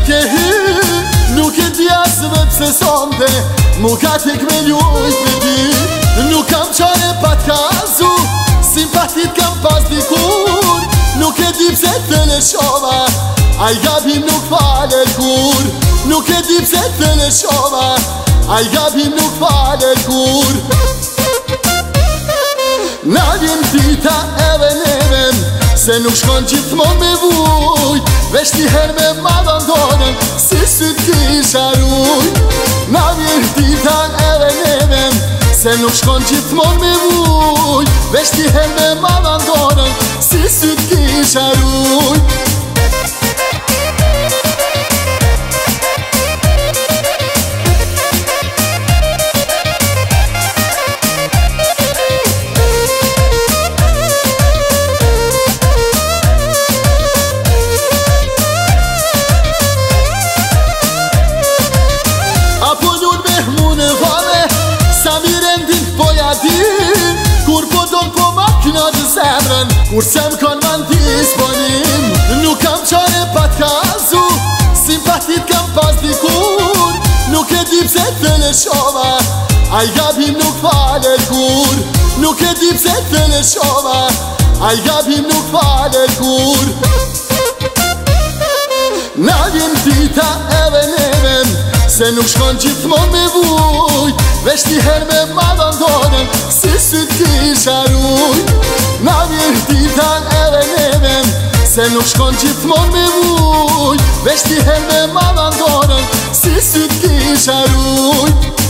ke hy, nuk e di asve pse sonte mu ka tek me ljujt me ty. Nuk kam qare pa t'kazu, simpatit kam pas dikur. Nuk e di pse të lëshova, aj gabim nuk falet kur. Nuk e di pse të lëshova, aj gabim nuk falet kur. Na vjen dita edhe neven, se nuk shkon gjithmon me vujt. Vesh një her me madondonen, si syt kisha rujt. Na vjen dita edhe neven, se nuk shkon gjithmon me vujt. Vesh një her me madondonen, si syt kisha rujt. Kur po don po makina të zemrën, kur se m'kon mandi s'ponim. Nuk kam qare pa t'kazu, simpatit kam pas dikur. Nuk e di pse të lëshova, aj gabim nuk falet kur. Nuk e di pse të lëshova, aj gabim nuk falet kur. Na vjen dita edhe neven, se nuk shkon gjithmon me vujt. Vesh një her me madondonen, si syt kisha rujt. Na vjen dita edhe neven, se nuk shkon gjithmon me vujt. Vesh një her me madondonen, si syt kisha rujt.